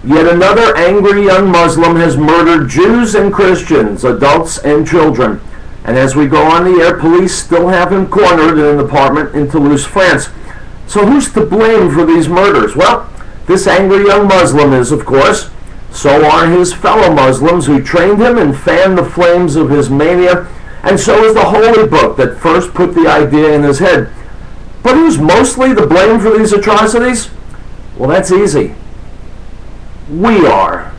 Yet another angry young Muslim has murdered Jews and Christians, adults and children. And as we go on the air, police still have him cornered in an apartment in Toulouse, France. So who's to blame for these murders? Well, this angry young Muslim is, of course. So are his fellow Muslims who trained him and fanned the flames of his mania. And so is the holy book that first put the idea in his head. But who's mostly to blame for these atrocities? Well, that's easy. We are.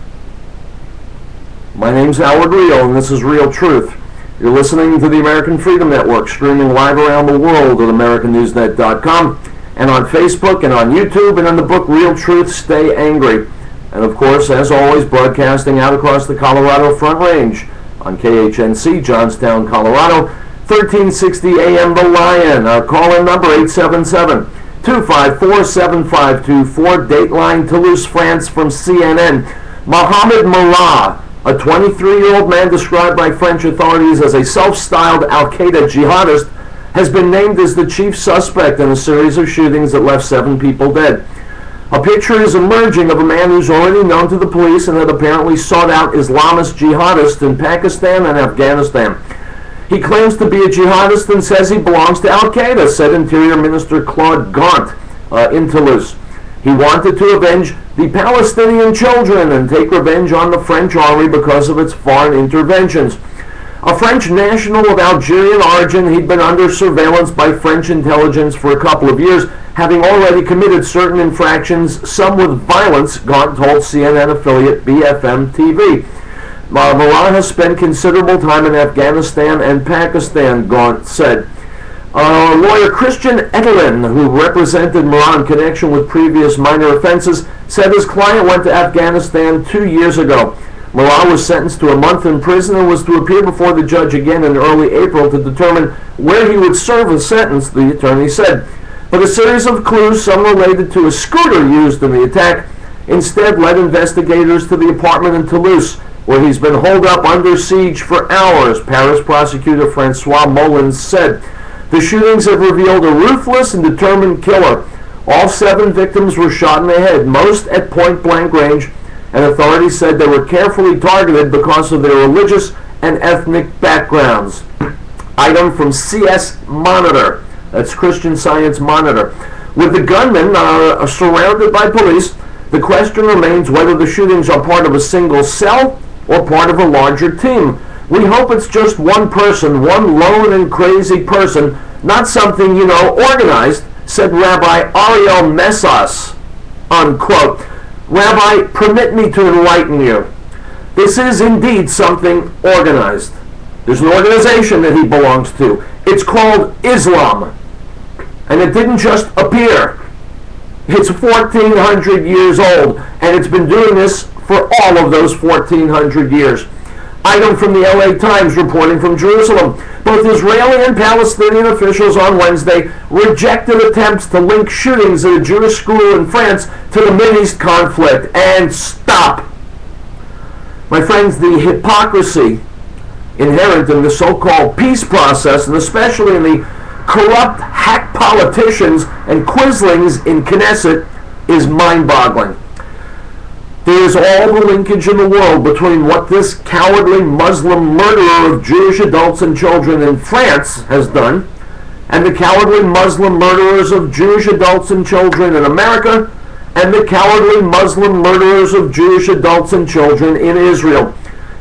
My name's Howard Real, and this is Real Truth. You're listening to the American Freedom Network, streaming live around the world at AmericanNewsNet.com, and on Facebook and on YouTube, and in the book Real Truth, Stay Angry. And of course, as always, broadcasting out across the Colorado Front Range on KHNC, Johnstown, Colorado, 1360 AM The Lion. Our call-in number 877-254-7524. Dateline Toulouse, France from CNN. Mohamed Merah, a 23-year-old man described by French authorities as a self-styled Al-Qaeda jihadist, has been named as the chief suspect in a series of shootings that left 7 people dead. A picture is emerging of a man who's already known to the police and had apparently sought out Islamist jihadists in Pakistan and Afghanistan. He claims to be a jihadist and says he belongs to Al-Qaeda, said Interior Minister Claude Gaunt in Toulouse. He wanted to avenge the Palestinian children and take revenge on the French army because of its foreign interventions. A French national of Algerian origin, he'd been under surveillance by French intelligence for a couple of years, having already committed certain infractions, some with violence, Gaunt told CNN affiliate BFM TV. Merah has spent considerable time in Afghanistan and Pakistan, Gaunt said. Lawyer Christian Edelin, who represented Merah in connection with previous minor offenses, said his client went to Afghanistan 2 years ago. Merah was sentenced to a month in prison and was to appear before the judge again in early April to determine where he would serve his sentence, the attorney said. But a series of clues, some related to a scooter used in the attack, instead led investigators to the apartment in Toulouse, where he's been holed up under siege for hours, Paris prosecutor Francois Molins said. The shootings have revealed a ruthless and determined killer. All 7 victims were shot in the head, most at point-blank range, and authorities said they were carefully targeted because of their religious and ethnic backgrounds. Item from CS Monitor. That's Christian Science Monitor. With the gunmen surrounded by police, the question remains whether the shootings are part of a single cell or part of a larger team. We hope it's just one person, one lone and crazy person, not something, organized, said Rabbi RIELL Messas, unquote. Rabbi, permit me to enlighten you. This is indeed something organized. There's an organization that he belongs to. It's called Islam. And it didn't just appear. It's 1,400 years old, and it's been doing this for all of those 1,400 years. Item from the LA Times reporting from Jerusalem. Both Israeli and Palestinian officials on Wednesday rejected attempts to link shootings at a Jewish school in France to the Mideast conflict. And stop. My friends, the hypocrisy inherent in the so-called peace process, and especially in the corrupt hack politicians and quislings in Knesset, is mind-boggling. There is all the linkage in the world between what this cowardly Muslim murderer of Jewish adults and children in France has done and the cowardly Muslim murderers of Jewish adults and children in America and the cowardly Muslim murderers of Jewish adults and children in Israel.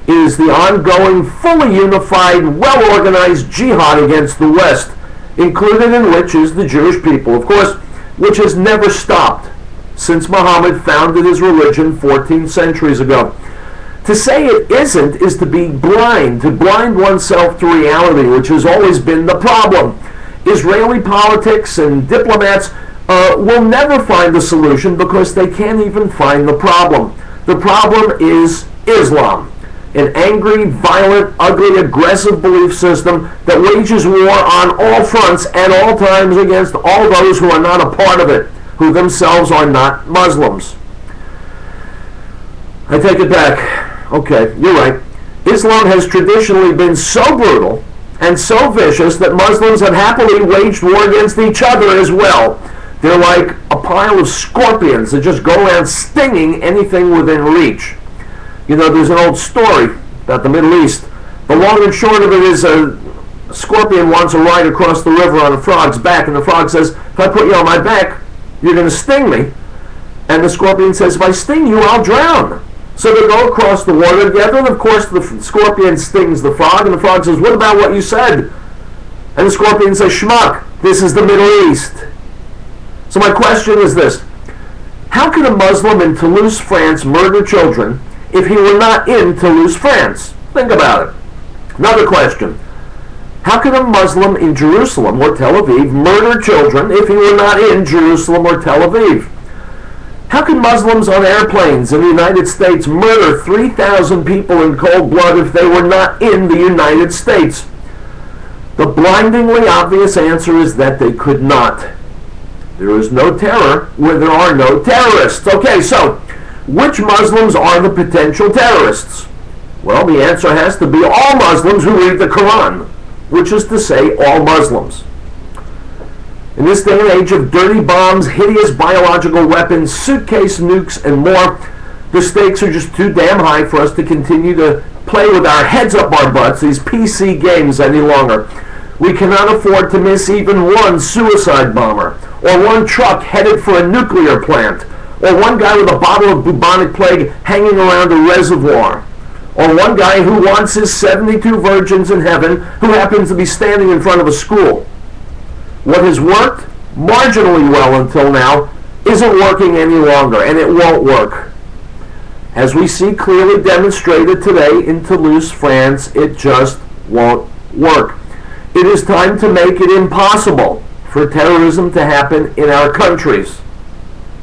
It is the ongoing, fully unified, well-organized jihad against the West, included in which is the Jewish people, of course, which has never stopped since Muhammad founded his religion 14 centuries ago. To say it isn't is to be blind, to blind oneself to reality, which has always been the problem. Israeli politics and diplomats will never find a solution because they can't even find the problem. The problem is Islam, an angry, violent, ugly, aggressive belief system that wages war on all fronts at all times against all those who are not a part of it, who themselves are not Muslims. I take it back. Okay, you're right. Islam has traditionally been so brutal and so vicious that Muslims have happily waged war against each other as well. They're like a pile of scorpions that just go around stinging anything within reach. You know, there's an old story about the Middle East. The long and short of it is a scorpion wants to ride across the river on a frog's back, and the frog says, if I put you on my back, you're going to sting me. And the scorpion says, if I sting you, I'll drown. So they go across the water together, and of course the scorpion stings the frog, and the frog says, what about what you said? And the scorpion says, schmuck, this is the Middle East. So my question is this: how can a Muslim in Toulouse, France murder children if he were not in Toulouse, France? Think about it. Another question: how can a Muslim in Jerusalem or Tel Aviv murder children if he were not in Jerusalem or Tel Aviv? How can Muslims on airplanes in the United States murder 3,000 people in cold blood if they were not in the United States? The blindingly obvious answer is that they could not. There is no terror where there are no terrorists. Okay, so which Muslims are the potential terrorists? Well, the answer has to be all Muslims who read the Quran, which is to say all Muslims. In this day and age of dirty bombs, hideous biological weapons, suitcase nukes, and more, the stakes are just too damn high for us to continue to play with our heads up our butts, these PC games, any longer. We cannot afford to miss even one suicide bomber, or one truck headed for a nuclear plant, or one guy with a bottle of bubonic plague hanging around a reservoir, or one guy who wants his 72 virgins in heaven who happens to be standing in front of a school. What has worked marginally well until now isn't working any longer, and it won't work. As we see clearly demonstrated today in Toulouse, France, it just won't work. It is time to make it impossible for terrorism to happen in our countries.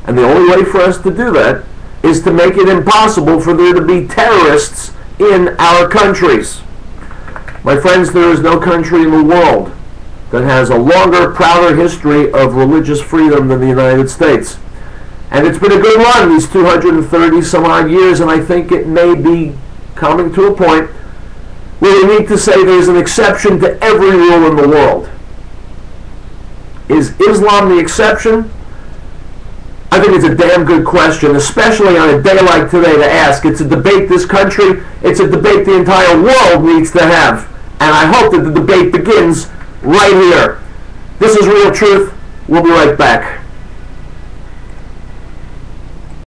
And the only way for us to do that is to make it impossible for there to be terrorists in our countries. My friends, there is no country in the world that has a longer, prouder history of religious freedom than the United States. And it's been a good run these 230 some odd years, and I think it may be coming to a point where we need to say there's an exception to every rule in the world. Is Islam the exception? I think it's a damn good question, especially on a day like today to ask. It's a debate this country, it's a debate the entire world needs to have. And I hope that the debate begins right here. This is Real Truth. We'll be right back.